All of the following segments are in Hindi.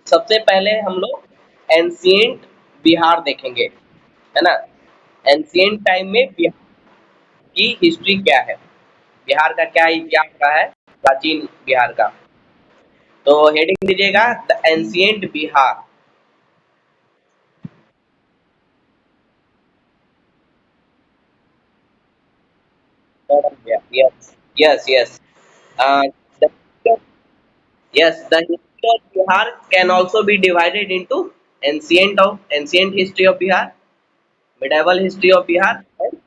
सबसे पहले हम लोग एंशिएंट बिहार देखेंगे, है ना? एंशिएंट टाइम में बिहार की हिस्ट्री क्या है? बिहार का क्या इतिहास रहा है? प्राचीन बिहार का। तो हेडिंग दीजिएगा the ancient Bihar. Yes, yes, yes. The yes, the history of Bihar can also be divided into ancient history of Bihar, medieval history of Bihar, and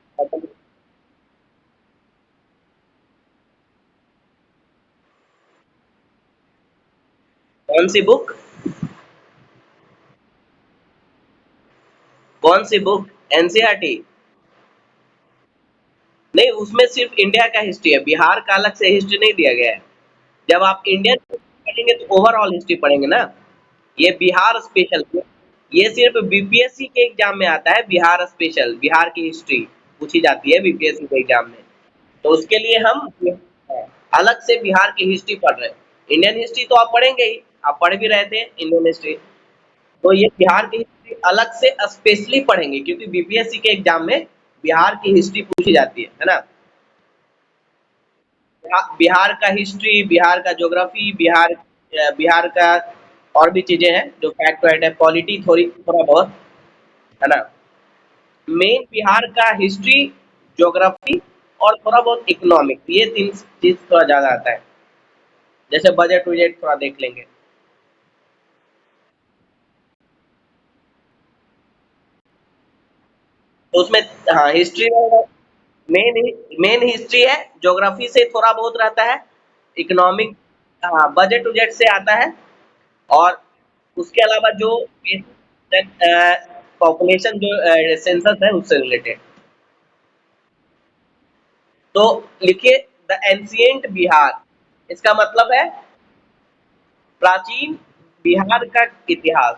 कौन सी बुक? कौन सी बुक? एनसीईआरटी? नहीं, उसमें सिर्फ इंडिया का हिस्ट्री है, बिहार का अलग से हिस्ट्री नहीं दिया गया है। जब आप इंडियन पढ़ेंगे तो ओवरऑल हिस्ट्री पढ़ेंगे ना। ये बिहार स्पेशल, ये सिर्फ बीपीएससी के एग्जाम में आता है। बिहार स्पेशल, बिहार की हिस्ट्री पूछी जाती है बीपीएससी के एग्जाम में। तो उसके लिए हम अलग से बिहार की हिस्ट्री पढ़ रहे हैं। इंडियन हिस्ट्री तो आप पढ़ेंगे ही, आप पढ़ भी रहे थे इंडियन हिस्ट्री। तो ये बिहार की हिस्ट्री अलग से स्पेशली पढ़ेंगे, क्योंकि बीपीएससी के एग्जाम में बिहार की हिस्ट्री पूछी जाती है ना। बिहार का हिस्ट्री, बिहार का ज्योग्राफी, बिहार का और भी चीजें हैं जो फैक्ट है, पॉलिटी थोड़ी थोड़ा बहुत, है ना। मेन बिहार का हिस्ट्री, ज्योग्राफी और थोड़ा बहुत इकोनॉमिक्स, ये तीन चीज थोड़ा ज्यादा आता है। जैसे बजट वजट थोड़ा देख लेंगे। तो उसमें हाँ हिस्ट्री मेन मेन हिस्ट्री है, ज्योग्राफी से थोड़ा बहुत रहता है, इकोनॉमिक हाँ बजट उजट से आता है, और उसके अलावा जो पॉपुलेशन जो सेंसस है उससे रिलेटेड। तो लिखिए द एंशिएंट बिहार, इसका मतलब है प्राचीन बिहार का इतिहास।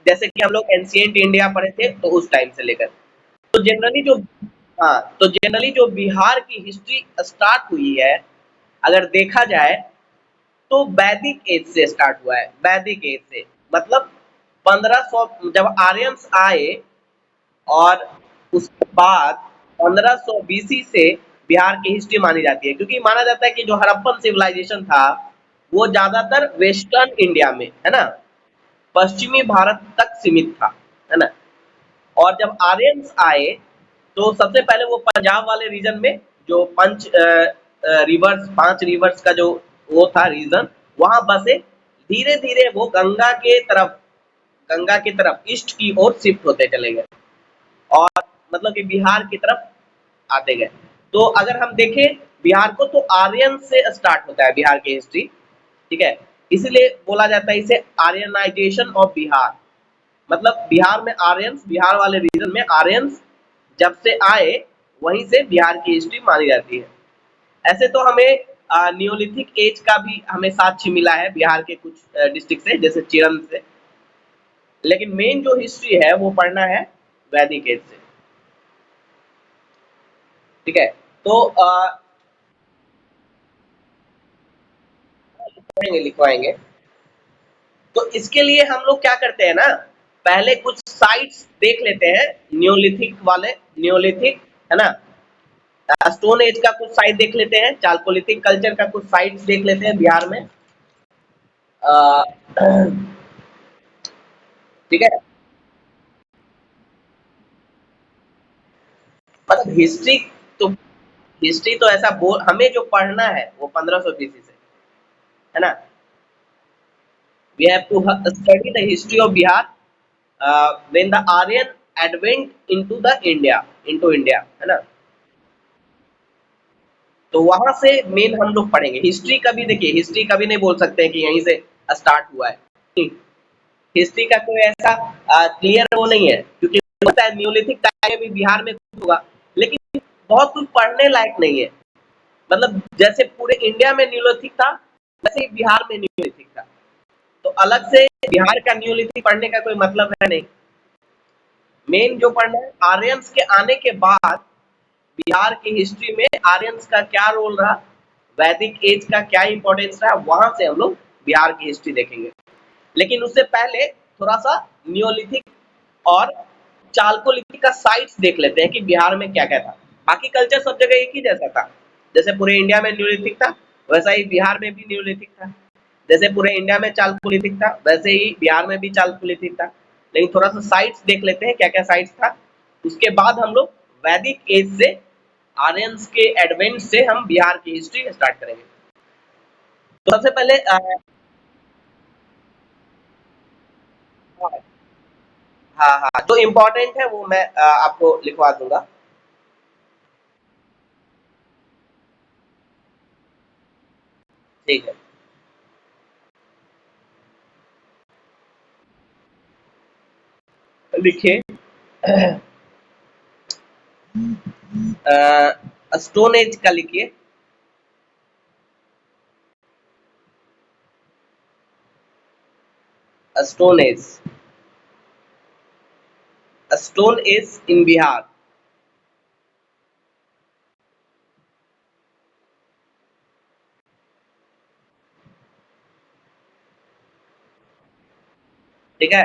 जैसे कि हम लोग एंशिएंट इंडिया पढ़े थे तो उस टाइम से लेकर, तो जनरली जो हाँ तो जनरली जो बिहार की हिस्ट्री स्टार्ट हुई है, अगर देखा जाए तो वैदिक एज से स्टार्ट हुआ है। वैदिक एज से मतलब 1500, जब आर्यंस आए, और उसके बाद 1500 बीसी से बिहार की हिस्ट्री मानी जाती है, क्योंकि माना जाता है कि जो हड़प्पन सिविलाइजेशन था वो ज्यादातर वेस्टर्न इंडिया में, है ना, पश्चिमी भारत तक सीमित था, है ना। और जब आर्यंस आए तो सबसे पहले वो पंजाब वाले रीजन में, जो रिवर्स, 5 रिवर्स का जो वो था रीजन, वहां बसे। धीरे धीरे वो गंगा की तरफ ईस्ट की ओर शिफ्ट होते चले गए, और मतलब कि बिहार की तरफ आते गए। तो अगर हम देखें बिहार को, तो आर्यन से स्टार्ट होता है बिहार की हिस्ट्री, ठीक है। इसीलिए बोला जाता है इसे आर्यनाइजेशन ऑफ बिहार। मतलब बिहार में आर्यंस, बिहार वाले रीजन में आर्यंस जब से आए, वहीं से बिहार की हिस्ट्री मानी जाती है। ऐसे तो हमें नियोलिथिक एज का भी हमें साक्ष्य मिला है बिहार के कुछ डिस्ट्रिक्ट से, जैसे चिरन से। लेकिन मेन जो हिस्ट्री है वो पढ़ना है वैदिक एज से, ठीक है। तो लिखवाएंगे। तो इसके लिए हम लोग क्या करते हैं ना, पहले कुछ साइट्स देख लेते हैं, नियोलिथिक वाले, नियोलिथिक, है ना, स्टोन एज का कुछ साइट देख लेते हैं, चालकोलिथिक कल्चर का कुछ साइट्स देख लेते हैं बिहार में। अ, ठीक है। मतलब तो हिस्ट्री तो ऐसा बोल, हमें जो पढ़ना है वो 1500 बीसी से, है ना। We have to study the history of Bihar when the Aryan advent into India, है ना। तो वहां से मेन हम लोग पढ़ेंगे हिस्ट्री। कभी देखिए, हिस्ट्री कभी नहीं बोल सकते हैं कि यहीं से स्टार्ट हुआ है। हिस्ट्री का कोई ऐसा क्लियर वो नहीं है, क्योंकि होता है न्यूलिथिक टाइम में भी बिहार में कुछ होगा, लेकिन बहुत कुछ पढ़ने लायक नहीं है। मतलब जैसे पूरे इंडिया में न्यूलिथिक था, वैसे ही बिहार में न्यूलिथिक था। तो अलग से बिहार का न्यूलिथिक पढ़ने का कोई मतलब है नहीं। मेन जो पढ़ना है आर्यंस के आने के बाद बिहार की हिस्ट्री में आर्यंस का क्या रोल रहा, वैदिक एज का क्या इंपॉर्टेंस रहा, वहां से हम लोग बिहार की हिस्ट्री देखेंगे। लेकिन उससे पहले थोड़ा सा नियोलिथिक और चालकोलिथिक का साइट्स देख लेते हैं कि बिहार में क्या क्या था। बाकी कल्चर सब जगह एक ही जैसा था। जैसे पूरे इंडिया में न्यूलिथिक था, वैसा ही बिहार में भी न्यूलिथिक था। जैसे पूरे इंडिया में चालकोलिथिक था, वैसे ही बिहार में भी चालकोलिथिक था। लेकिन थोड़ा सा साइट्स देख लेते हैं क्या क्या साइट्स था। उसके बाद हम लोग वैदिक एज से, आर्यंस के एडवेंट से हम बिहार की हिस्ट्री स्टार्ट करेंगे। तो सबसे पहले हाँ हाँ, जो इम्पोर्टेंट है वो मैं आपको लिखवा दूंगा। ठीक है, लिखिए। स्टोन एज का लिखिए। Stone age, stone age in Bihar. ठीक है,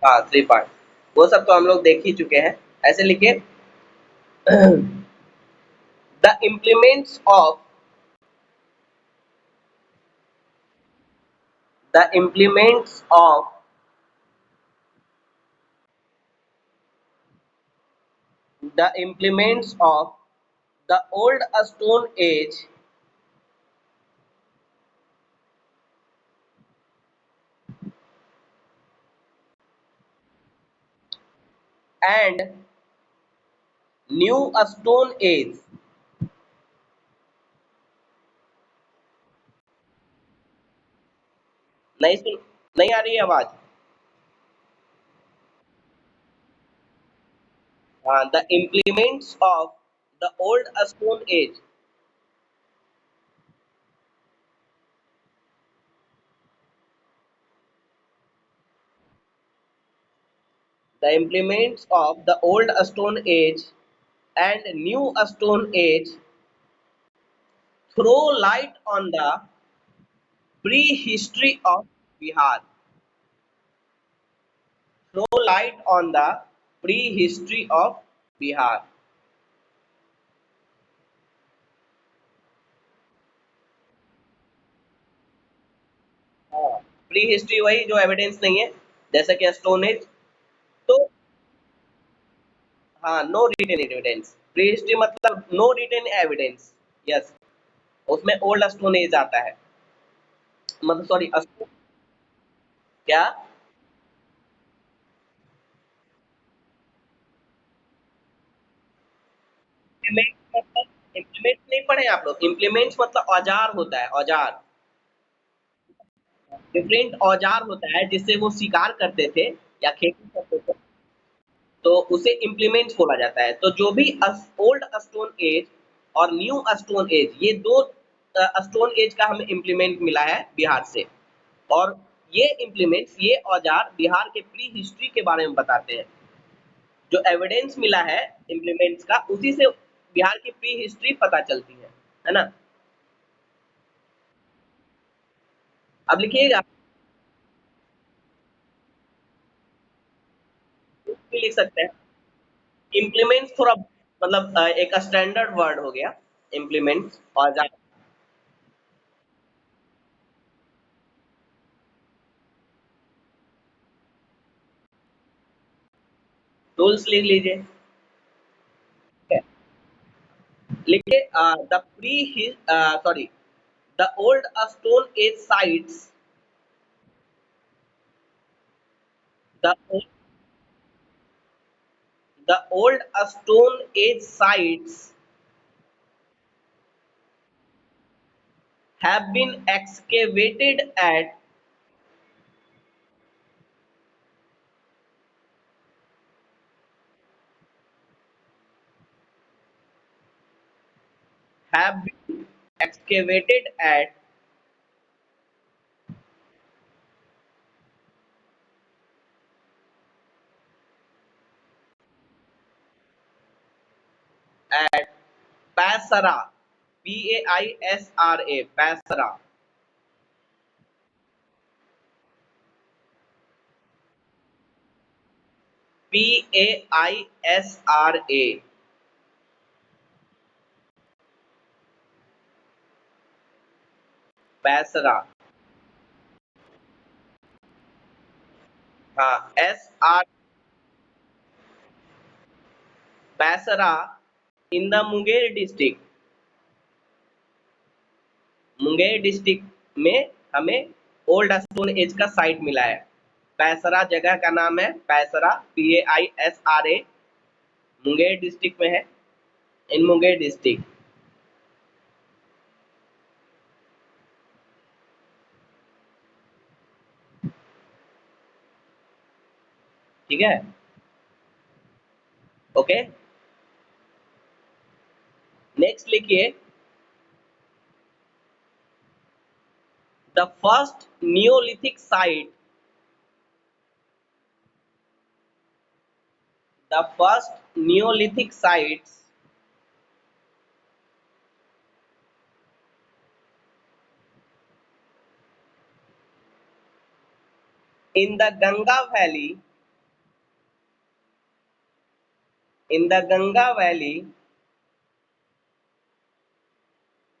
हाँ, थ्री पार्ट, वो सब तो हम लोग देख ही चुके हैं। ऐसे लिखिए। The implements of, the implements of, the implements of the old stone as and new stone age. नहीं सुन, नहीं आ रही है आवाज? हाँ, the implements of the old stone as, the implements of the old stone age and new stone age throw light on the prehistory of Bihar, throw light on the prehistory of Bihar। हाँ, प्री हिस्ट्री वही जो एविडेंस नहीं है, जैसे कि स्टोन एज। तो हाँ, no written evidence, prehistory मतलब नो रिटन एविडेंस। यस, उसमें ओल्ड स्टोन एज आता है, मतलब सॉरी, क्या? इम्प्लीमेंट मतलब, इम्प्लीमेंट नहीं पढ़े आप लोग? इम्प्लीमेंट्स मतलब औजार होता है, औजार। डिफरेंट औजार होता है जिससे वो शिकार करते थे या खेती करते थे, तो उसे इम्प्लीमेंट्स बोला जाता है। तो जो भी ओल्ड स्टोन एज और न्यू स्टोन एज, ये दो स्टोन एज का हमें इम्प्लीमेंट मिला है बिहार से। और ये इम्प्लीमेंट्स, ये औजार बिहार के प्री हिस्ट्री के बारे में बताते हैं। जो एविडेंस मिला है इम्प्लीमेंट्स का, उसी से बिहार की प्री हिस्ट्री पता चलती है ना? अब लिखिएगा, कुछ भी लिख सकते हैं। इम्प्लीमेंट्स थोड़ा मतलब एक स्टैंडर्ड वर्ड हो गया, इम्प्लीमेंट्स औजार। टूल्स लिख लीजिए। ठीक है? लिखिए the pre, sorry, the old stone as sites, the the old stone age sites have been excavated at, have been excavated at Pasara, Paisra, Pasara, PAISRA। पैसरा। हाँ, SR। पैसरा in the Munger district में हमें ओल्ड स्टोन एज का साइट मिला है। पैसरा जगह का नाम है, पैसरा, PAISRA। मुंगेर डिस्ट्रिक्ट में है, इन मुंगेर डिस्ट्रिक्ट। ठीक है, ओके। नेक्स्ट लिखिए, the first Neolithic site, the first Neolithic sites in the Ganga Valley, in the Ganga Valley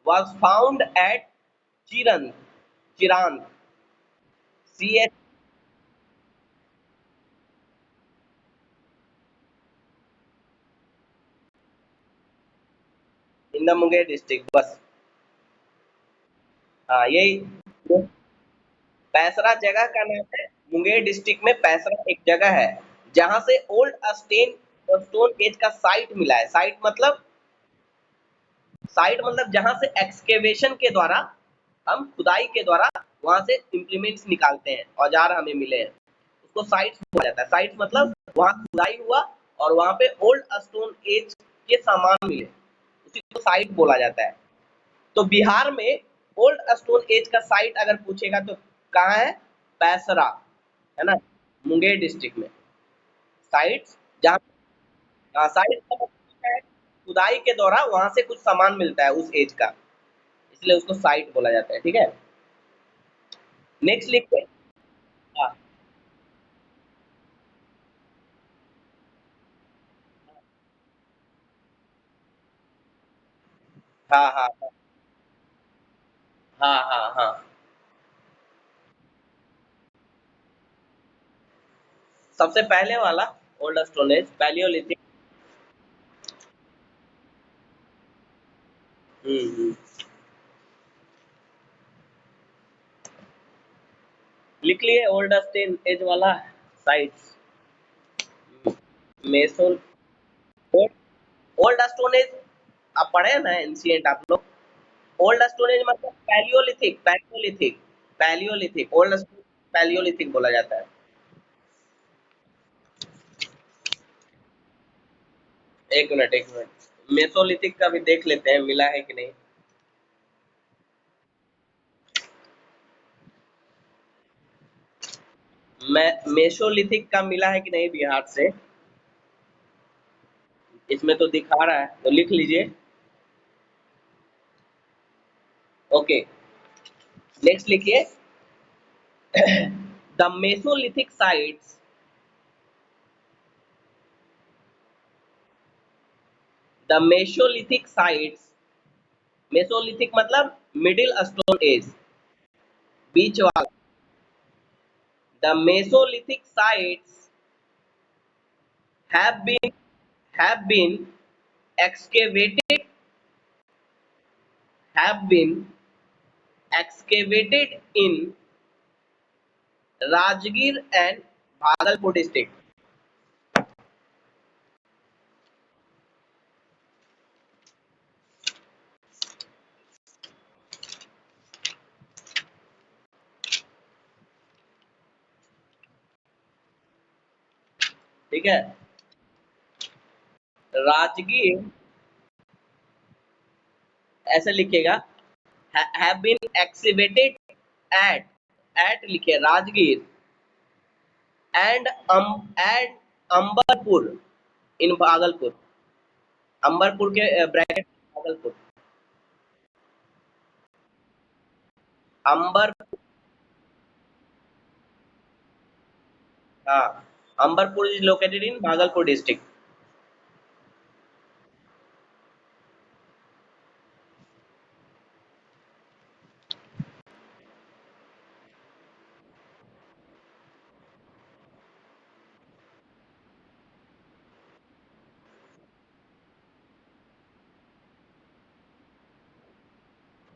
was found at Chirand, Chirand, CH, in the Munger district। बस, हाँ यही। पैसरा जगह का नाम है, मुंगेर डिस्ट्रिक्ट में पैसरा एक जगह है जहां से ओल्ड स्टोन एज का साइट मिला है। साइट मतलब जहां से एक्सकेवेशन के द्वारा, हम खुदाई के द्वारा वहां से इम्प्लीमेंट्स निकालते हैं, औजार हमें मिले हैं, उसको साइट्स बोला जाता है। साइट्स मतलब वहां खुदाई हुआ और वहां पे ओल्ड स्टोन एज के सामान मिले, उसी को साइट बोला जाता है। तो बिहार में ओल्ड स्टोन एज का साइट अगर पूछेगा तो कहाँ है? पैसरा, है ना, मुंगेर डिस्ट्रिक्ट में। साइट्स जहाँ, साइट का मतलब है खुदाई के दौरान वहां से कुछ सामान मिलता है उस एज का, इसलिए उसको साइट बोला जाता है। ठीक है, नेक्स्ट लिखते हैं। हाँ हाँ हाँ हाँ हाँ हाँ। सबसे पहले वाला ओल्ड स्टोन एज पैलियोलिथिक। हम्म। लिख लिए ओल्ड स्टोन एज वाला साइट्स। मेसोल, ओल्ड स्टोन एज आप पढ़े हैं ना एंशिएंट आप लोग। ओल्ड स्टोन एज मतलब Palaeolithic, Palaeolithic, Palaeolithic, old stone Palaeolithic बोला जाता है। एक मिनट एक मिनट, मेसोलिथिक का भी देख लेते हैं मिला है कि नहीं। मैं मेसोलिथिक का मिला है कि नहीं बिहार से, इसमें तो दिखा रहा है, तो लिख लीजिए। ओके, नेक्स्ट लिखिए, the Mesolithic sites, the Mesolithic sites, Mesolithic मतलब मिडिल स्टोन एज, बीच वाला। The Mesolithic sites have been have been excavated, have been excavated in Rajgir and Bhagalpur district. ठीक है, राजगीर ऐसे लिखेगा, have been excavated at, लिखे राजगीर एंड अंबरपुर इन भागलपुर, अंबरपुर के ब्रैकेट भागलपुर, अंबर, हाँ Amberpur is located in Bhagalpur district.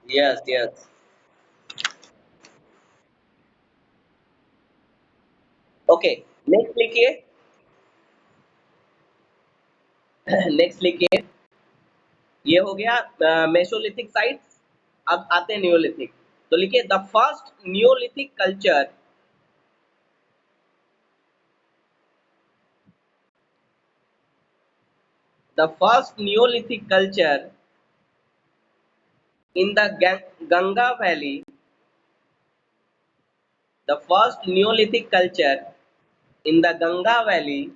Yes, yes. Okay, next लिखिए। नेक्स्ट लिखिए। ये हो गया मेसोलिथिक साइट्स। अब आते हैं नियोलिथिक। तो लिखिए the first Neolithic culture, the first Neolithic culture in the Ganga Valley, the first Neolithic culture in the Ganga Valley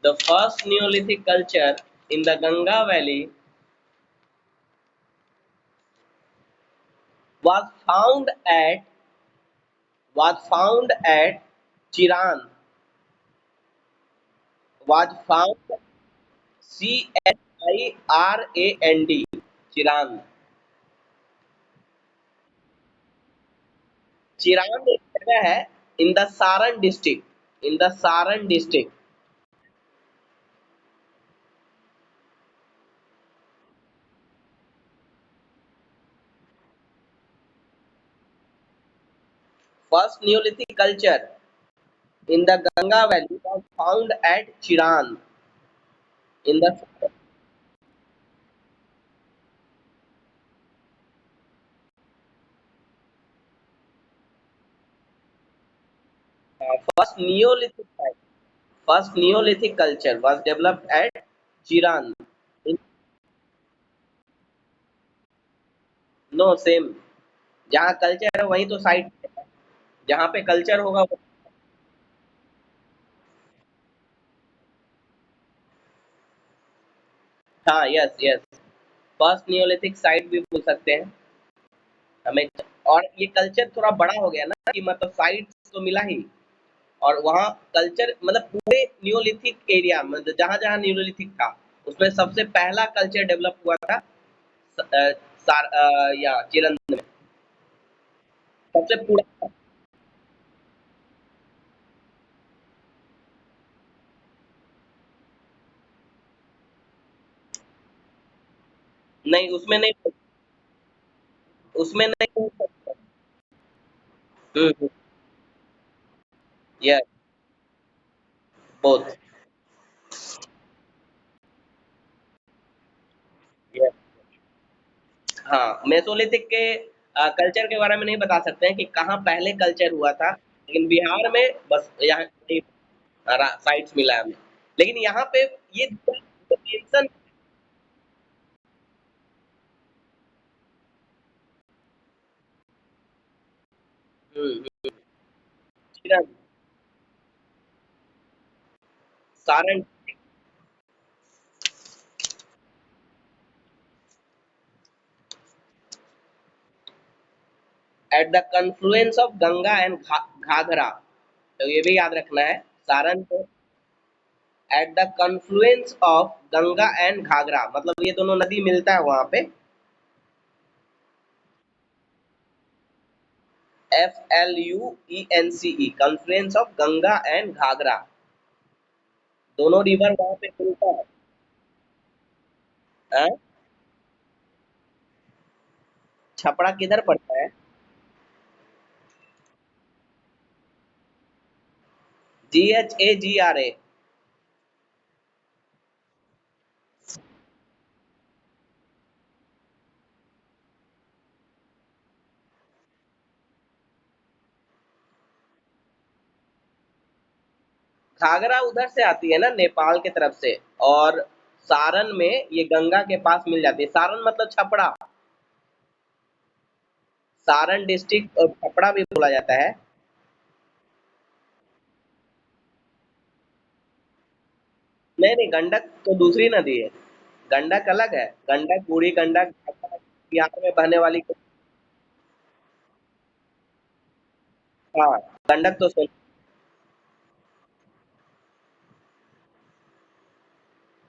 the first Neolithic culture in the Ganga Valley was found at Chiran, was found Chirand, Chiran. Chiran एक जगह है in the Saran district, in the Saran district. First Neolithic culture in the Ganga Valley was found at Chiran in the first Neolithic site. First Neolithic culture was developed at Chiran. No same, जहाँ कल्चर है वहीं तो साइट है। जहाँ पे कल्चर होगा वो। हाँ, yes yes. First Neolithic site भी बोल सकते हैं हमें। और ये कल्चर थोड़ा बड़ा हो गया ना कि मतलब साइट्स तो मिला ही, और वहाँ कल्चर मतलब पूरे नियोलिथिक एरिया मतलब जहाँ जहाँ नियोलिथिक था उसमें सबसे पहला कल्चर डेवलप हुआ था या चिरंद में सबसे पूरा। नहीं उसमें नहीं, उसमें नहीं। Yes, both. यस। हाँ, मेसोलिथिक के कल्चर के बारे में नहीं बता सकते हैं कि कहाँ पहले कल्चर हुआ था, लेकिन बिहार में बस यहाँ साइट्स मिला है हमें। लेकिन यहाँ पे ये mention. Saran at the confluence of Ganga and Ghaghara. तो ये भी याद रखना है, सारण को at the confluence of Ganga and Ghaghara, मतलब ये दोनों नदी मिलता है वहां पे। FLUENCE, confluence of Ganga and Ghaghara, दोनों रिवर वहां पे मिलता है। हाँ? छपरा किधर पड़ता है? GHAGRA। घाघरा उधर से आती है ना नेपाल के तरफ से, और सारण में ये गंगा के पास मिल जाती है। सारण मतलब छपरा, सारण डिस्ट्रिक्ट और छपरा भी बोला जाता है। नहीं नहीं, गंडक तो दूसरी नदी है। गंडक अलग है, गंडक, बूढ़ी गंडक, बिहार में बहने वाली। हाँ, गंडक तो सुन।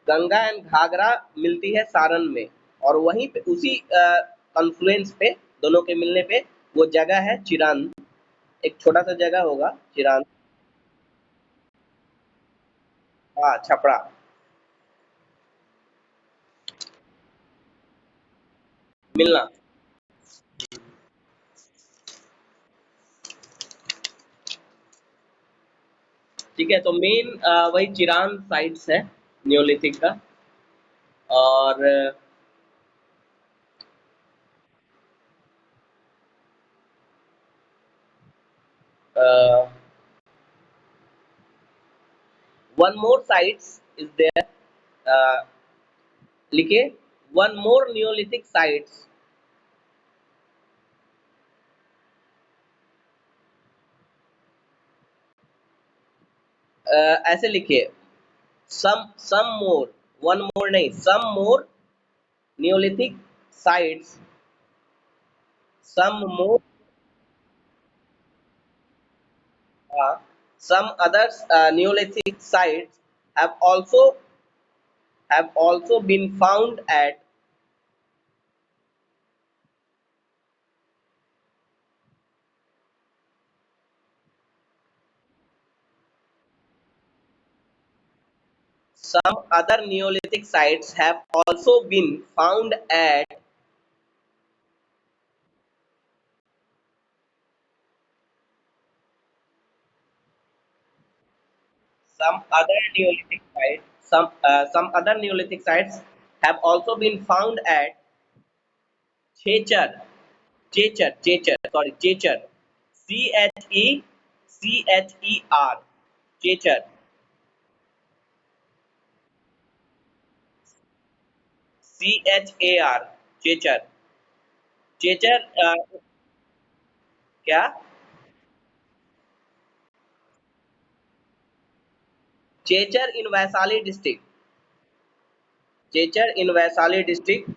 गंगा एंड घाघरा मिलती है सारण में, और वहीं पे उसी कॉन्फ्लुएंस पे, दोनों के मिलने पे वो जगह है चिरांद। एक छोटा सा जगह होगा चिरांद। हाँ, छपरा। मिलना। ठीक है, तो मेन वही चिरांद साइट्स है नियोलिथिक का। और one more sites is there, लिखिए, वन मोर नियोलिथिक साइट्स। ऐसे लिखिए, सम मोर, वन मोर नहीं, some more Neolithic sites, some more, some other Neolithic sites have also have also been found at some other Neolithic sites have also been found at some other Neolithic sites some other Neolithic sites have also been found at Chechar, Chechar, sorry, Chechar, Checher, Chechar, Char, Chechar, Chechar, क्या? Chechar in Vaishali district, Chechar in Vaishali district,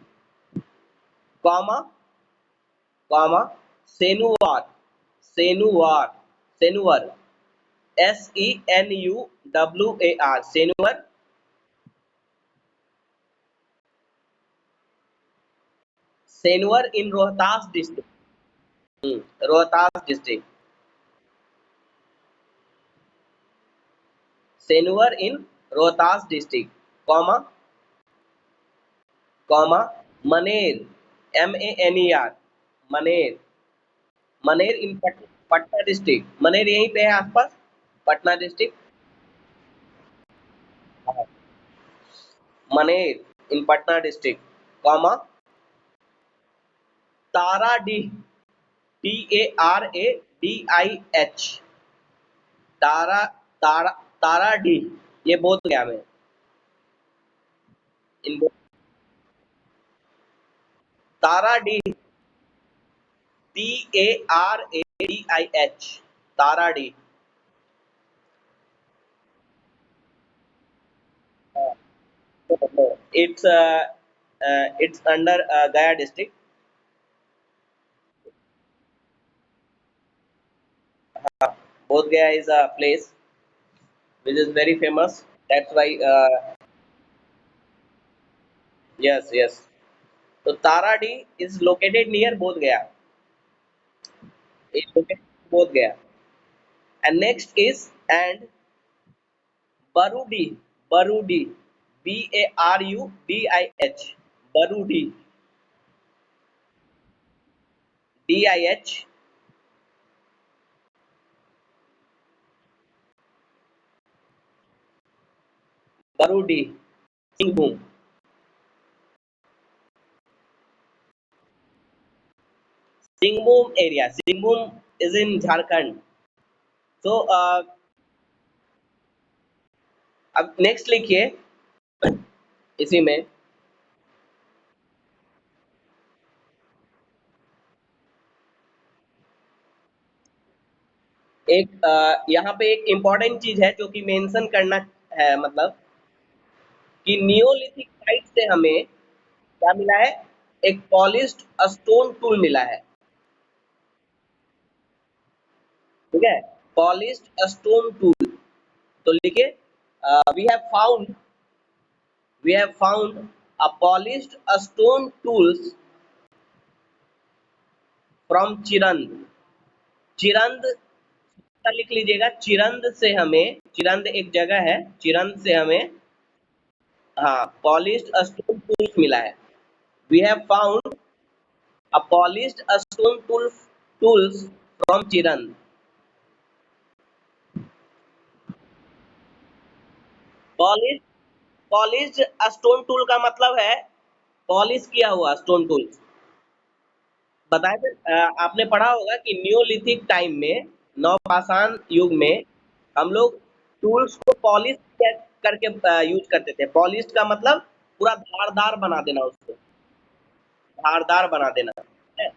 comma, comma, Senuwar, Senuwar, Senuwar, Senuwar, Senuwar, Senuwar in Rohtas district, Rohtas district, Senuwar in Rohtas district, comma, comma, Maner, Maner, Maner, Maner in Patna district, Maner यहीं पे है आसपास, Patna district. Maner in Patna district, comma, Taradih, Taradih, Tara, Tara, Taradih, ये बोध गया में, in Taradih, Taradih, Taradih. It's it's under Gaya district. Bodh Gaya is a place which is very famous. That's why, yes, yes. So Taradi is located near Bodh Gaya. It's located in Bodh Gaya. And next is and Barudi, Barudi, Barudih, Barudi, Dih, Barudi, Singhbhum. Singhbhum area. Singhbhum is in Jharkhand. So अब नेक्स्ट लिखिए इसी में, एक यहाँ पे एक इम्पोर्टेंट चीज है जो कि मेंशन करना है, मतलब कि नियोलिथिक साइड से हमें क्या मिला है? एक पॉलिश्ड स्टोन टूल मिला है। ठीक है, पॉलिश्ड स्टोन टूल। तो लिखिए, we have found a polished stone tools from Chirand. Chirand का लिख लीजिएगा। चिरंद एक जगह है, चिरंद से हमें, हाँ, पॉलिश्ड स्टोन टूल्स मिला है। We have found a polished stone tools from Chirand. Polish polished stone tool का मतलब है पॉलिश किया हुआ स्टोन टूल। बताया थे, आपने पढ़ा होगा कि नियोलिथिक टाइम में, नवपाषाण युग में, हम लोग टूल्स को पॉलिश करके यूज करते थे। पॉलिश का मतलब पूरा धारदार बना देना, उसको धारदार बना देना है।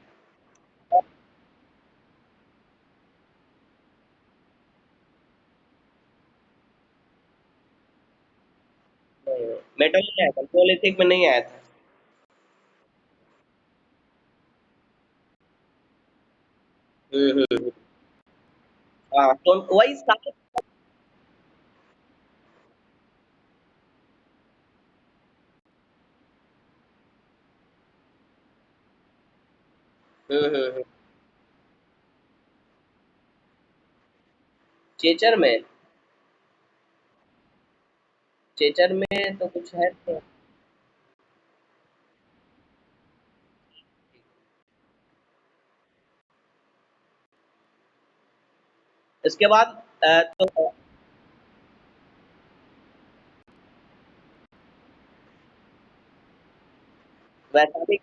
मेटल में आया था, नियोलिथिक में नहीं आया था। हम्म। हाँ, तो वही सारे। हम्म। चेचर में, चेचर में तो कुछ है तो। इसके बाद तो वैशाली,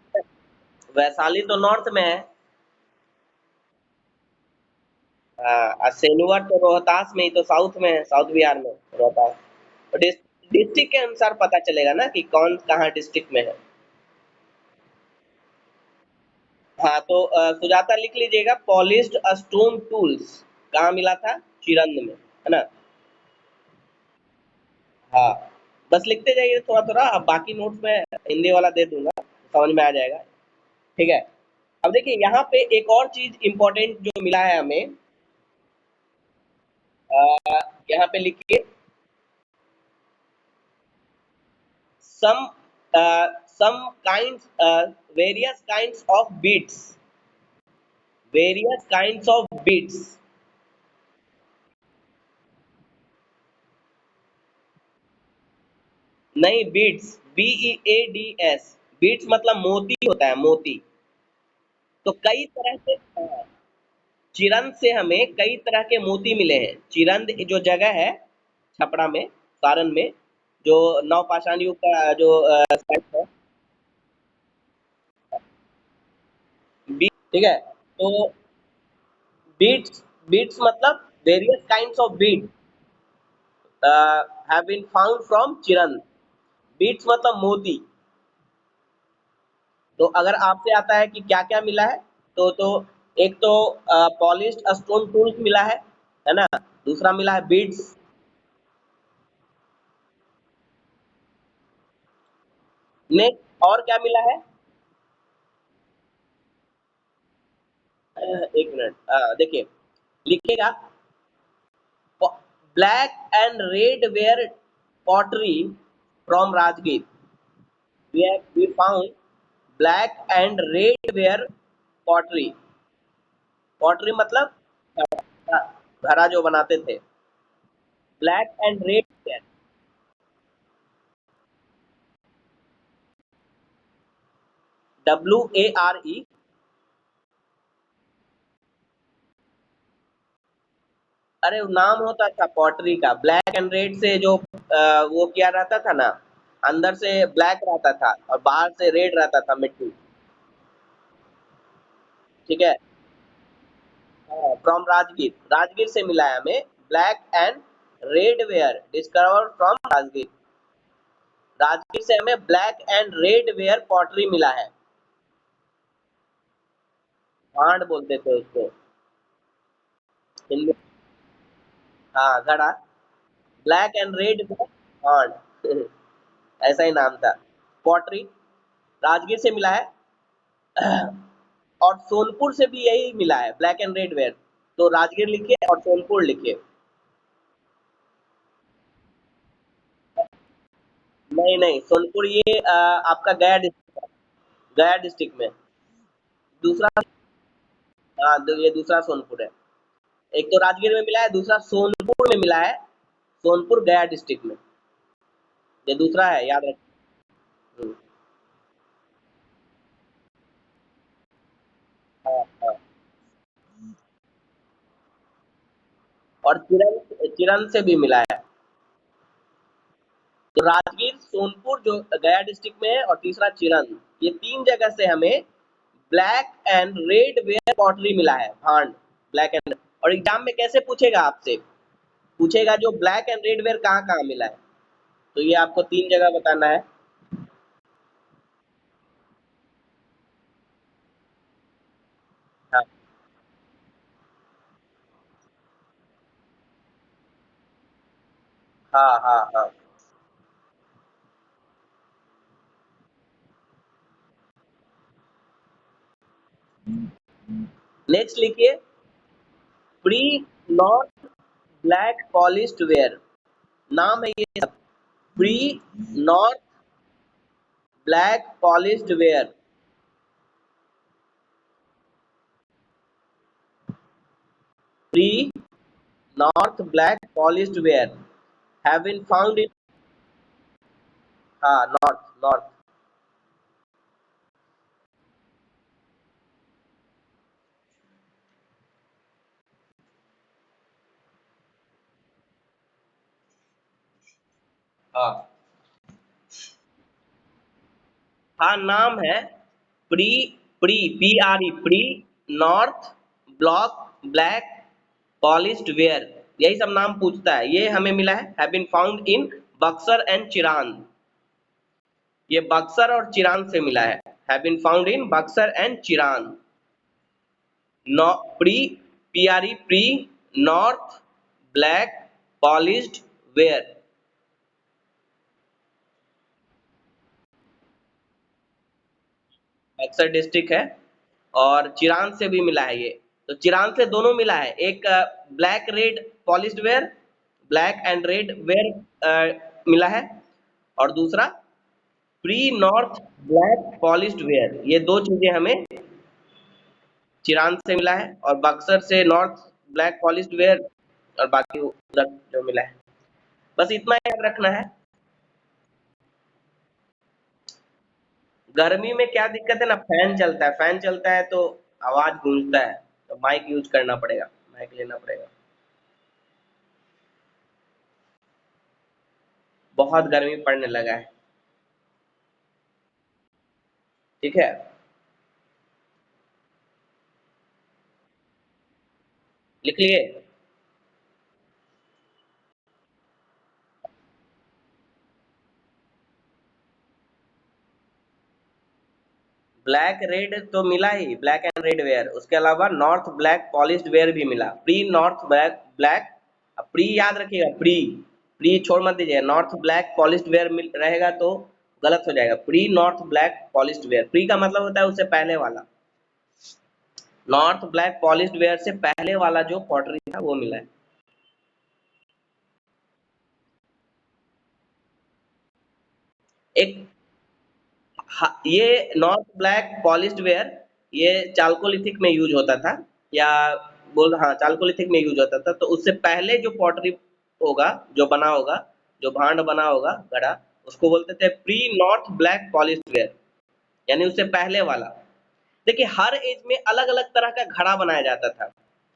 वैशाली तो नॉर्थ में है। सेनुवर तो रोहतास में ही तो साउथ में है, साउथ बिहार में रोहतास। तो डिस्ट्रिक्ट के अनुसार पता चलेगा ना कि कौन कहाँ डिस्ट्रिक्ट में है। हाँ, तो सुजाता लिख लीजिएगा, पॉलिश्ड स्टोन टूल्स कहाँ मिला था? चिरंद में, है ना? हाँ, बस लिखते जाइए थोड़ा थोड़ा। अब बाकी नोट्स में हिंदी वाला दे दूंगा, समझ में आ जाएगा। ठीक है। अब देखिए, यहाँ पे एक और चीज इंपॉर्टेंट जो मिला है हमें, यहाँ पे लिखिए, some some kinds, various kinds of beads। नहीं, बीड्स, BEADS। बीड्स मतलब मोती होता है, मोती। तो कई तरह के, चिरंद से हमें कई तरह के मोती मिले हैं। चिरंद जो जगह है, छपरा में, सारण में, जो नवपाषाण युग का जो साइट है। ठीक है, तो बीड्स, बीड्स मतलब various kinds of bead have been found from Chirand. Beads मतलब मोती। तो अगर आपसे आता है कि क्या क्या मिला है, तो एक तो पॉलिश्ड स्टोन टूल्स मिला है ना? दूसरा मिला है बीड्स। नेक्स्ट और क्या मिला है? एक मिनट, देखिए, लिखिएगा, black and red ware pottery from Rajgir. We found black and red ware pottery. Pottery मतलब घड़ा, घड़ा जो बनाते थे। Black and red, WARE। अरे वो नाम होता था पॉटरी का, ब्लैक एंड रेड से जो वो किया रहता था ना, अंदर से ब्लैक रहता था और बाहर से रेड रहता था, मिट्टी। ठीक है, फ्रॉम राजगीर, राजगीर से मिला है हमें black and red where discover from Rajgir. Rajgir से हमें black and red ware pottery मिला है। भांड बोलते थे उसको हिंदी। हाँ, घड़ा। ब्लैक एंड रेड भांड ऐसा ही नाम था। पॉटरी, राजगीर से मिला है। और सोनपुर से भी यही मिला है, ब्लैक एंड रेड वेयर। तो राजगीर लिखिए और सोनपुर लिखिए। नहीं नहीं, सोनपुर ये आपका गया डिस्ट्रिक्ट में। दूसरा, हाँ, ये दूसरा सोनपुर है। एक तो राजगीर में मिला है, दूसरा सोनपुर में मिला है। सोनपुर गया डिस्ट्रिक्ट में, ये दूसरा है, याद रखिए। हम्म, हाँ हाँ। और चिरन, चिरन से भी मिला है। तो राजगीर, सोनपुर जो गया डिस्ट्रिक्ट में है, और तीसरा चिरन, ये 3 जगह से हमें black and red ware pottery मिला है, भांड, ब्लैक एंड। और एग्जाम में कैसे पूछेगा आपसे, पूछेगा जो ब्लैक एंड रेड वेयर कहाँ कहाँ मिला है। तो ये आपको 3 जगह बताना है। हाँ हाँ हाँ हाँ। नेक्स्ट लिखिए, pre not black polished ware, नाम है ये सब। Pre not black polished ware, pre north black polished ware have been found in, हाँ, नॉर्थ नॉर्थ। हाँ हाँ, नाम है pre, P R E, pre north block black polished ware, यही सब नाम पूछता है। ये हमें मिला है, have been found in Buxar and Chiran, ये बक्सर और चिरान से मिला है। Have been found in Buxar and चिरान। नॉ pre, P R E, pre north black polished where. Buxar district है, और चिरान से भी मिला है ये। तो चिरान से दोनों मिला है, एक black red polished where, black and red where मिला है, और दूसरा pre north black polished where. ये दो चीजें हमें चिरान से मिला है, और बक्सर से नॉर्थ ब्लैक पॉलिश्ड वेयर, और बाकी उधर जो मिला है। बस इतना याद रखना है। गर्मी में क्या दिक्कत है ना, फैन चलता है, फैन चलता है तो आवाज गूंजता है, तो माइक यूज करना पड़ेगा, माइक लेना पड़ेगा। बहुत गर्मी पड़ने लगा है। ठीक है। लिख लिए। ब्लैक रेड तो मिला ही, ब्लैक एंड रेड वेयर, उसके अलावा नॉर्थ ब्लैक पॉलिश्ड वेयर भी मिला, pre north black black. Pre याद रखिएगा, प्री, प्री छोड़ मत दीजिएगा, नॉर्थ ब्लैक पॉलिश्ड वेयर मिल रहेगा तो गलत हो जाएगा। Pre north black polished ware, pre का मतलब होता है उससे पहले वाला, नॉर्थ ब्लैक पॉलिश्ड वेयर से पहले वाला जो पॉटरी था वो मिला है। एक, ये नॉर्थ ब्लैक पॉलिश्ड वेयर, ये चाल्कोलिथिक में यूज होता था, या बोल, हाँ, चाल्कोलिथिक में यूज होता था। तो उससे पहले जो पॉटरी होगा, जो बना होगा, जो भांड बना होगा, घड़ा, उसको बोलते थे pre north black polished where, यानी उससे पहले वाला। देखिए, हर एज में अलग अलग तरह का घड़ा बनाया जाता था,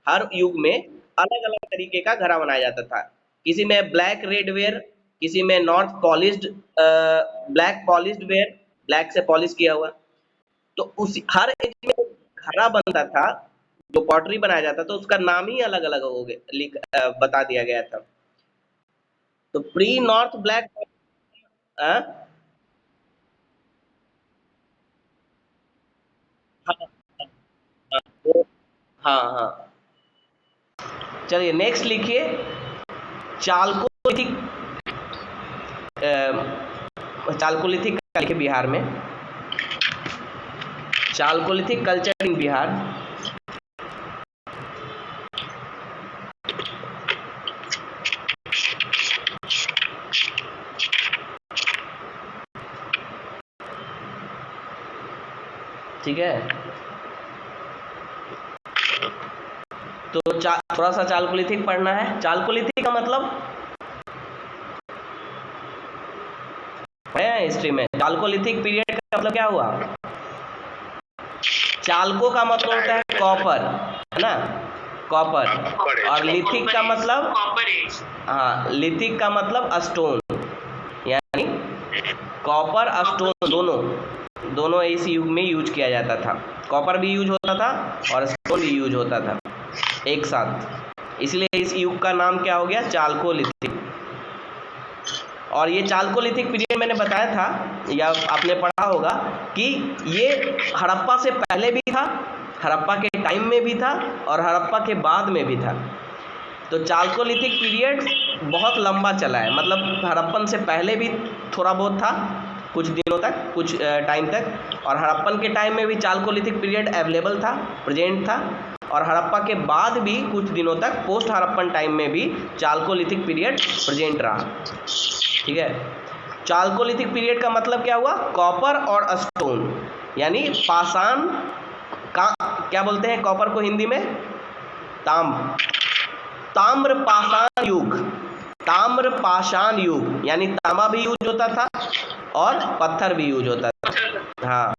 हर युग में अलग अलग तरीके का घड़ा बनाया जाता था। किसी में ब्लैक रेड वेयर, किसी में north polished black polished where, black से पॉलिश किया हुआ। तो उसी हर एज में घड़ा बनता था, जो पॉटरी बनाया जाता था, उसका नाम ही अलग अलग हो गया, बता दिया गया था। तो प्री नॉर्थ ब्लैक, हाँ हाँ हाँ हाँ। चलिए नेक्स्ट लिखिए, चाल्कोलिथिक, चाल्कोलिथिक का लिखे बिहार में, चालकोलिथिक कल्चर इन बिहार। ठीक है, तो थोड़ा सा चालकोलिथिक पढ़ना है। चालकोलिथिक का मतलब हिस्ट्री में, चालकोलिथिक पीरियड का मतलब क्या हुआ? चालको का मतलब होता है कॉपर, है ना, कॉपर, और लिथिक का मतलब, हाँ, लिथिक का मतलब स्टोन, यानी कॉपर स्टोन दोनों इस युग में यूज किया जाता था। कॉपर भी यूज होता था और स्टोन भी यूज होता था एक साथ, इसलिए इस युग का नाम क्या हो गया? चालकोलिथिक। और ये चालकोलिथिक पीरियड मैंने बताया था या आपने पढ़ा होगा कि ये हड़प्पा से पहले भी था, हड़प्पा के टाइम में भी था और हड़प्पा के बाद में भी था। तो चालकोलिथिक पीरियड बहुत लंबा चला है, मतलब हड़प्पन से पहले भी थोड़ा बहुत था, कुछ दिनों तक, कुछ टाइम तक, और हड़प्पन के टाइम में भी चालकोलिथिक पीरियड अवेलेबल था, प्रेजेंट था, और हड़प्पा के बाद भी कुछ दिनों तक पोस्ट हड़प्पन टाइम में भी चालकोलिथिक पीरियड प्रेजेंट रहा। ठीक है, चालकोलिथिक पीरियड का मतलब क्या हुआ? कॉपर और स्टोन, यानी पाषाण का, क्या बोलते हैं कॉपर को हिंदी में? ताम्र पाषाण युग, ताम्र पाषाण युग, यानी तांबा भी यूज होता था और पत्थर भी यूज होता था। हाँ,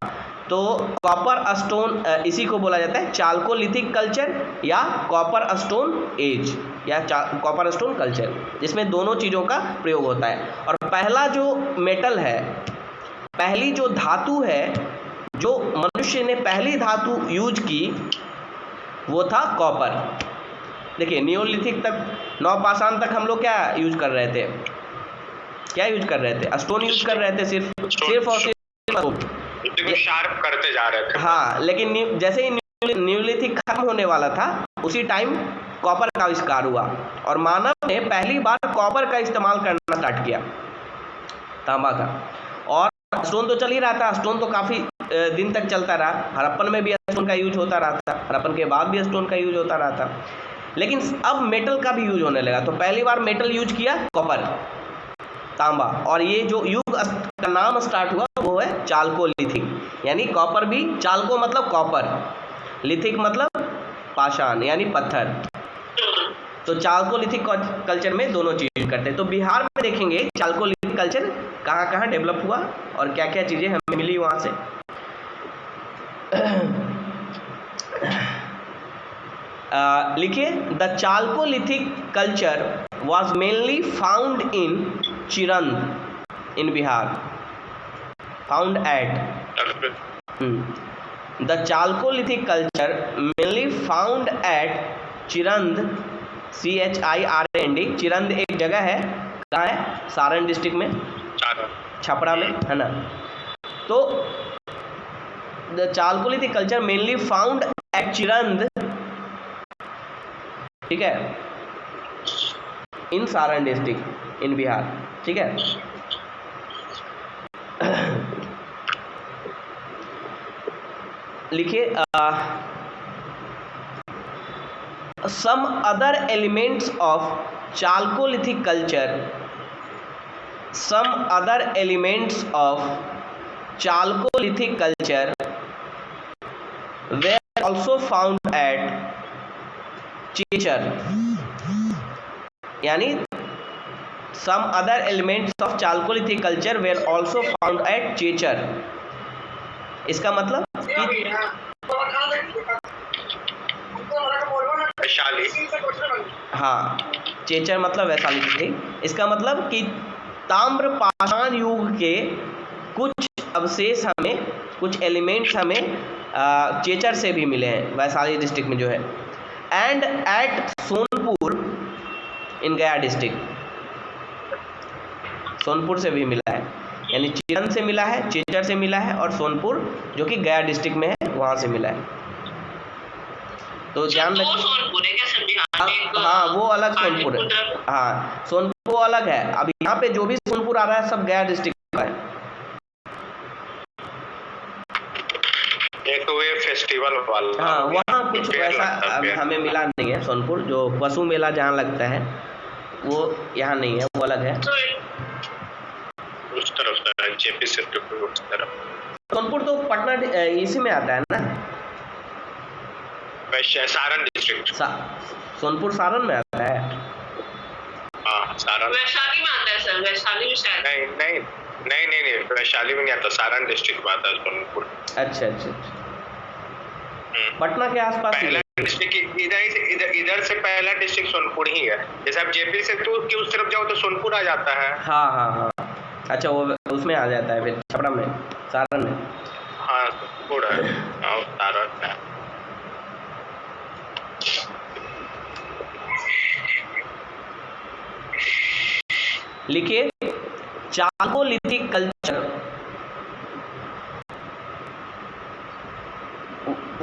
तो कॉपर स्टोन, इसी को बोला जाता है चालकोलिथिक कल्चर या कॉपर स्टोन एज या कॉपर स्टोन कल्चर, जिसमें दोनों चीज़ों का प्रयोग होता है। और पहला जो मेटल है, पहली जो धातु है, जो मनुष्य ने पहली धातु यूज की, वो था कॉपर। देखिए, नियोलिथिक तक, नवपाषाण तक हम लोग क्या यूज कर रहे थे? क्या यूज कर रहे थे? स्टोन यूज कर रहे थे, सिर्फ और सिर्फ शार्प करते जा रहे थे। हाँ, लेकिन जैसे ही नियोलिथिक खत्म होने वाला था, उसी टाइम कॉपर का आविष्कार हुआ और मानव ने पहली बार कॉपर का इस्तेमाल करना स्टार्ट किया, तांबा का। और स्टोन तो चल ही रहा था, स्टोन तो काफ़ी दिन तक चलता रहा, हड़प्पन में भी स्टोन का यूज होता रहा था, हड़प्पन के बाद भी स्टोन का यूज होता रहा था, लेकिन अब मेटल का भी यूज होने लगा। तो पहली बार मेटल यूज किया कॉपर, तांबा, और ये जो युग का नाम स्टार्ट हुआ वो है चालकोलिथिक, यानी कॉपर भी, चालको मतलब कॉपर, लिथिक मतलब पाषाण यानी पत्थर। तो चालकोलिथिक कल्चर में दोनों चीज करते हैं। तो बिहार में देखेंगे चालकोलिथिक कल्चर कहाँ कहाँ डेवलप हुआ और क्या क्या चीज़ें हमें मिली वहाँ से। लिखिए, the chalcolithic culture was mainly found in Chirand in Bihar. Found at the Chalcolithic culture mainly found at Chirand, CHIRAND। चिरंद एक जगह है, कहाँ है? सारण डिस्ट्रिक्ट में, छपरा में, है ना। तो the chalcolithic culture mainly found at Chirand, ठीक है, in Saran district in Bihar. ठीक है, लिखिए, some other elements of chalcolithic culture, some other elements of chalcolithic culture were also found at Chechar, यानी some other elements of Chalcolithic culture were also found at Chechar। इसका मतलब वैशाली, हाँ, चेचर मतलब वैशाली। इसका मतलब कि ताम्र पाषाण युग के कुछ अवशेष हमें, कुछ एलिमेंट्स हमें चेचर से भी मिले हैं, वैशाली डिस्ट्रिक्ट में जो है। एंड एट सोनपुर इन गया डिस्ट्रिक्ट, सोनपुर से भी मिला है, यानी चिरंद से मिला है, चेचर से मिला है, और सोनपुर जो कि गया डिस्ट्रिक्ट में है वहाँ से मिला है। तो ध्यान रखिए, हाँ, वो अलग सोनपुर है, हाँ, सोनपुर वो अलग है। अब यहाँ पे जो भी सोनपुर आ रहा है सब गया डिस्ट्रिक्ट का है। फेस्टिवल वाला हाँ, हो गया, वहाँ जो कुछ पेड़ वैसा लगता है, पेड़ हमें मिला नहीं है। सोनपुर जो पशु मेला जहाँ लगता है वो यहाँ नहीं है, वो अलग है। उस तरफ से है, जेपी सेक्टर पे उस तरफ। सोनपुर तो पटना इसी में आता है ना, वैसे सारण डिस्ट्रिक्ट। सोनपुर सारण में आता है। हाँ, सारण। वैशाली में आता है सर, वैशाली में शायद। नहीं नहीं नहीं नहीं नहीं, वैशाली में नहीं आता, सारण डिस्ट्रिक्ट में आता है सोनपुर। अच्छा अच्छा अच्छा, पटना के आसपास ही पहला है। डिस्ट्रिक्ट इधर से पहला डिस्ट्रिक्ट सोनपुर ही है। जैसे आप जेपी से तो की उस तरफ जाओ तो सोनपुर आ जाता है। हाँ हाँ हाँ, अच्छा वो उसमें आ जाता है फिर छपरा में, सारण में। हाँ, सोनपुर है, हाँ, सारण है। लिखिए, chalcolithic culture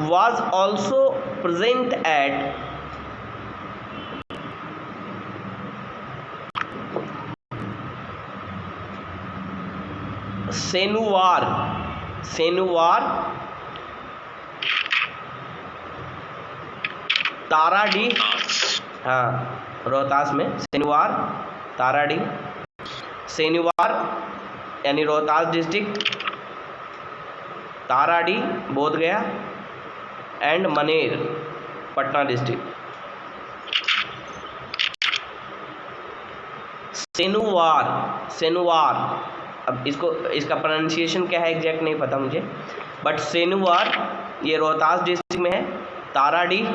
was also present at Senuwar Taradih, हाँ रोहतास में सेनुवार, ताराडीह, सेनुवार यानी Rohtas district, Taradih Bodhgaya and Maner Patna district. Senuwar, अब इसका प्रोनाउंसिएशन क्या है एग्जैक्ट नहीं पता मुझे, बट सेनुवार ये रोहतास डिस्ट्रिक्ट में है, ताराडीह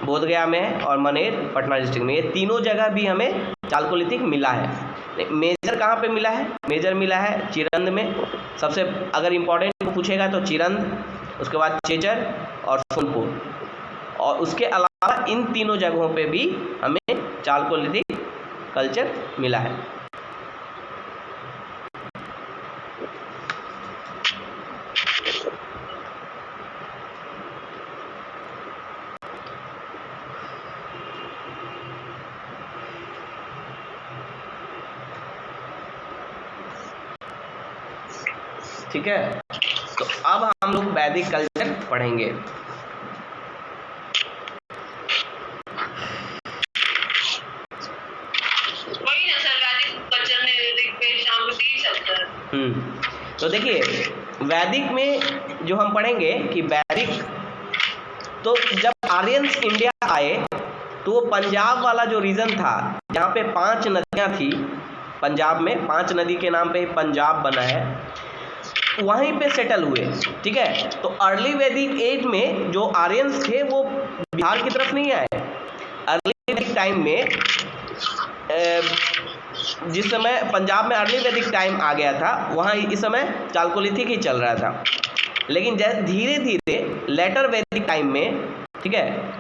बोधगया में है और मनेर पटना डिस्ट्रिक्ट में। ये तीनों जगह भी हमें चालकोलिथिक मिला है। मेजर कहाँ पे मिला है? मेजर मिला है चिरंद में, सबसे अगर इम्पोर्टेंट पूछेगा तो चिरंद, उसके बाद चेचर और सोनपुर, और उसके अलावा इन तीनों जगहों पे भी हमें चालकोलिथिक कल्चर मिला है। ठीक है, तो अब हम लोग वैदिक कल्चर पढ़ेंगे। वही ना सर, वैदिक कल्चर में ऋग्वेद सामवेद सब सर। तो देखिए, वैदिक में जो हम पढ़ेंगे कि वैदिक, तो जब आर्यंस इंडिया आए तो वो पंजाब वाला जो रीजन था जहाँ पे 5 नदियाँ थी, पंजाब में 5 नदी के नाम पे पंजाब बना है, वहीं पे सेटल हुए। ठीक है, तो अर्ली वैदिक एज में जो आर्यंस थे वो बिहार की तरफ नहीं आए। अर्ली वैदिक टाइम में जिस समय पंजाब में अर्ली वैदिक टाइम आ गया था, वहाँ इस समय चालकोलिथिक ही चल रहा था। लेकिन जैसे धीरे धीरे लेटर वैदिक टाइम में, ठीक है,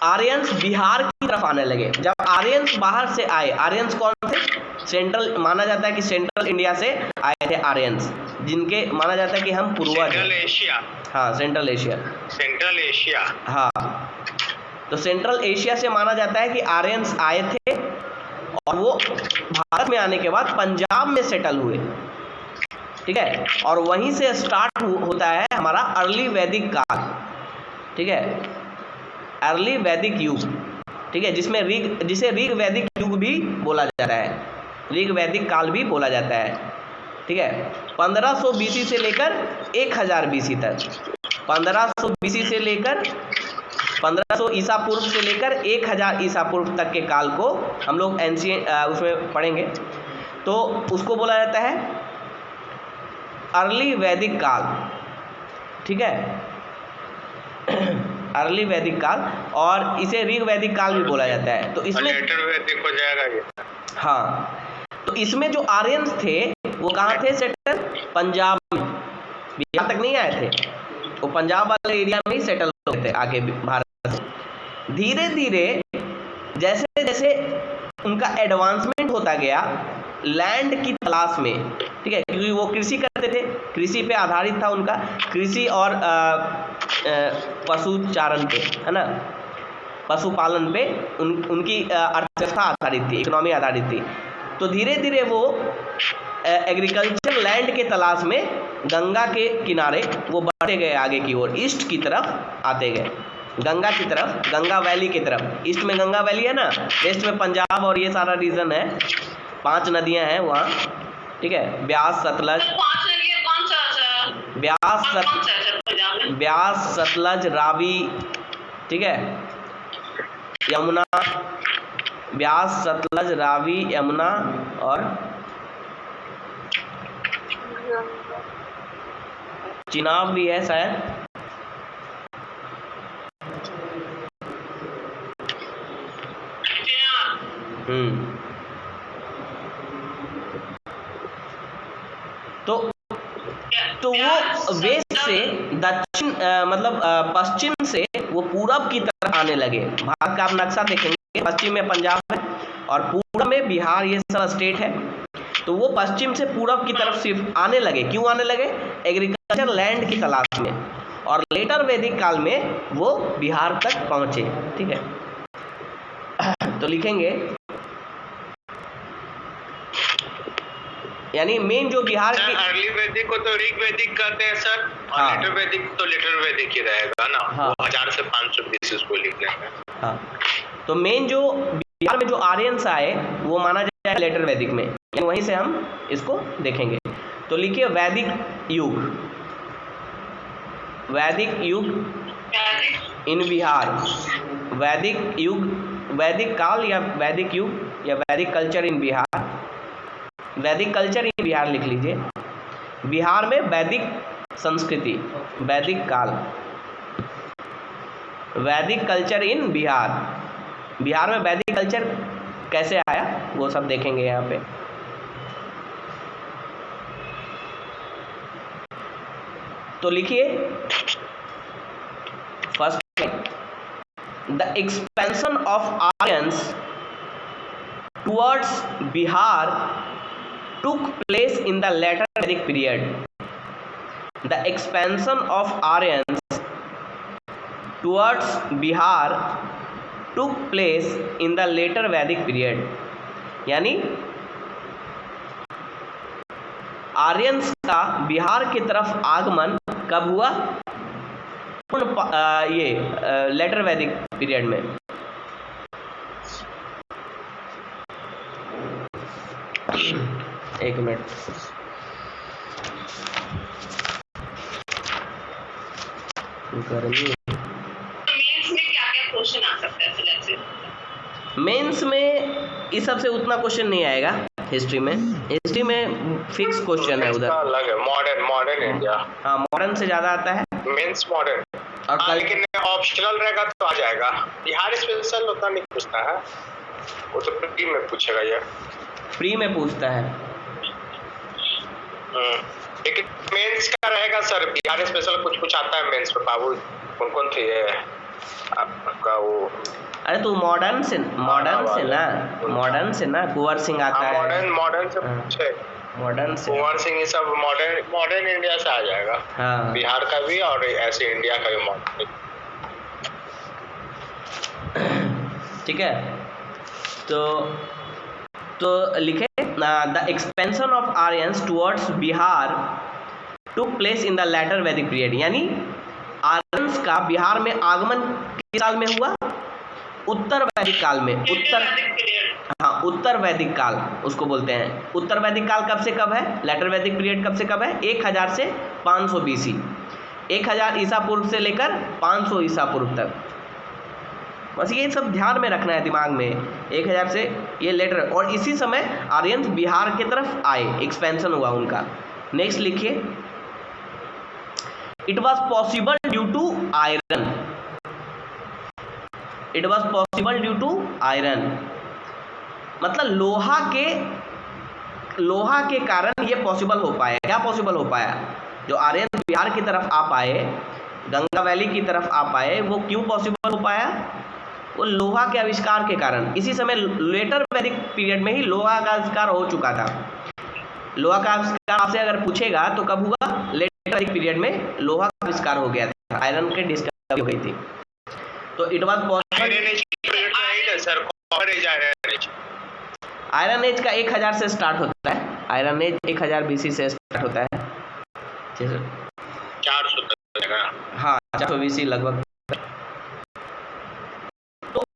आर्यंस बिहार की तरफ आने लगे। जब आर्यंस बाहर से आए, आर्यंस कौन थे? सेंट्रल, माना जाता है कि सेंट्रल इंडिया से आए थे आर्यंस, जिनके माना जाता है कि हम पूर्वज। Central Asia. हाँ, सेंट्रल एशिया। सेंट्रल एशिया, हाँ, तो सेंट्रल एशिया से माना जाता है कि आर्यंस आए थे और वो भारत में आने के बाद पंजाब में सेटल हुए। ठीक है, और वहीं से स्टार्ट होता है हमारा अर्ली वैदिक काल। ठीक है, अर्ली वैदिक युग। ठीक है, जिसे ऋग वैदिक युग भी बोला जाता है, ऋग वैदिक काल भी बोला जाता है। ठीक है, 1500 BC से लेकर 1000 BC तक, 1500 BC से लेकर 1500 ईसा पूर्व से लेकर 1000 ईसा पूर्व तक के काल को हम लोग एंशिएंट उसमें पढ़ेंगे, तो उसको बोला जाता है अर्ली वैदिक काल। ठीक है, अर्ली वैदिक काल, और इसे ऋग वैदिक काल भी बोला जाता है। तो इसमें लेटर वैदिक हो जाएगा ये। हाँ, तो इसमें जो आर्यंस थे वो कहाँ थे सेटल? पंजाब में, बिहार तक नहीं आए थे, वो पंजाब वाले एरिया में ही सेटल हुए थे आगे भारत से। धीरे धीरे जैसे जैसे उनका एडवांसमेंट होता गया लैंड की तलाश में, ठीक है, क्योंकि वो कृषि करते थे, कृषि पे आधारित था उनका, कृषि और पशुचारण पे, है ना, पशुपालन पे उनकी अर्थव्यवस्था आधारित थी, इकोनॉमी आधारित थी। तो धीरे धीरे वो एग्रीकल्चर लैंड के तलाश में गंगा के किनारे वो बढ़ते गए आगे की ओर, ईस्ट की तरफ आते गए, गंगा की तरफ, गंगा वैली की तरफ। ईस्ट में गंगा वैली है ना, वेस्ट में पंजाब और ये सारा रीजन है, 5 नदियां हैं वहाँ, ठीक है, ब्यास, सतलज, ब्यास, सतलज, रावी, ठीक है, यमुना, ब्यास, सतलज, रावी, यमुना और चिनाब भी है शायद। तो वो वेस्ट से दक्षिण मतलब पश्चिम से वो पूरब की तरफ आने लगे। भारत का आप नक्शा देखेंगे, पश्चिम में पंजाब है और पूरब में बिहार, ये सब स्टेट है। तो वो पश्चिम से पूरब की तरफ सिर्फ आने लगे। क्यों आने लगे? एग्रीकल्चर लैंड की तलाश में। और लेटर वैदिक काल में वो बिहार तक पहुंचे, ठीक है। तो लिखेंगे, यानी मेन जो बिहार की अर्ली वैदिक को तो ऋग वैदिक कहते हैं सर, और हाँ। लेटर वैदिक तो लेटर वैदिक ही रहेगा ना। हाँ। वो 1000 से 500 बीसी उसको लिख लेंगे। हाँ, तो मेन जो बिहार में जो आर्यंस आए वो माना जाए लेटर वैदिक में, यानी वहीं से हम इसको देखेंगे। तो लिखिए वैदिक युग, वैदिक युग इन बिहार, वैदिक युग, वैदिक काल या वैदिक युग या वैदिक कल्चर इन बिहार, वैदिक कल्चर इन बिहार लिख लीजिए। बिहार में वैदिक संस्कृति, वैदिक काल, वैदिक कल्चर इन बिहार, बिहार में वैदिक कल्चर कैसे आया वो सब देखेंगे यहाँ पे। तो लिखिए first, the expansion of Aryans towards Bihar took place in the later Vedic period. The expansion of Aryans towards Bihar took place in the later Vedic period. यानी आर्यंस का बिहार की तरफ आगमन कब हुआ? ये लेटर वैदिक पीरियड में। एक मिनट, गर्मी। मेंस में क्या-क्या क्वेश्चन आ सकता है फिलहाल से? मेंस में इस सब से उतना क्वेश्चन नहीं आएगा। हिस्ट्री में फिक्स क्वेश्चन है उधर। अलग है, मॉडर्न इंडिया। हाँ, मॉडर्न से ज़्यादा आता है मेंस मॉडर्न, और लेकिन ऑप्शनल रहेगा तो आ जाएगा। बिहार स्पेशल उतना नहीं पूछता है, वो तो प्री में पूछेगा। ये प्री में पूछता है। लेकिन मेंस का रहेगा सर, बिहार स्पेशल कुछ आता है मेंस में। बाबू कौन थे ये आपका? वो अरे तू मॉडर्न से ना कुंवर सिंह आता है। मॉडर्न से पूछे, मॉडर्न से कुंवर सिंह, ये सब मॉडर्न इंडिया से आ जाएगा। हाँ, बिहार का भी और ऐसे इंडिया का भी मॉडर्न। ठीक है। तो लिखे, the expansion of Aryans towards Bihar took place in the later Vedic period. यानी आर्यंस का बिहार में आगमन किस साल में हुआ? उत्तर वैदिक काल में। उत्तर वैदिक काल उसको बोलते हैं। उत्तर वैदिक काल कब से कब है? लेटर वैदिक पीरियड कब से कब है? 1000 से 500 बीसी, 1000 ईसा पूर्व से लेकर 500 ईसा पूर्व तक। बस ये सब ध्यान में रखना है दिमाग में। 1000 से ये लेटर, और इसी समय आर्यंस बिहार की तरफ आए, एक्सपेंशन हुआ उनका। नेक्स्ट लिखिए, it was possible due to iron. It was possible due to iron मतलब लोहा के कारण ये पॉसिबल हो पाया। क्या पॉसिबल हो पाया? जो आर्यन बिहार की तरफ आ पाए, गंगा वैली की तरफ आ पाए, वो क्यों पॉसिबल हो पाया? वो लोहा के आविष्कार के कारण। इसी समय लेटर वैदिक पीरियड में ही लोहा का आविष्कार हो चुका था। लोहा का आविष्कार आपसे अगर पूछेगा तो कब हुआ? लेटर वैदिक पीरियड में लोहा का आविष्कार हो गया था, आयरन की डिस्कवरी हुई थी। तो it was possible. Iron age का 1000 से स्टार्ट होता है, आयरन एज 1000 BC से स्टार्ट होता है। 400 तक का। हाँ 400 BC लगभग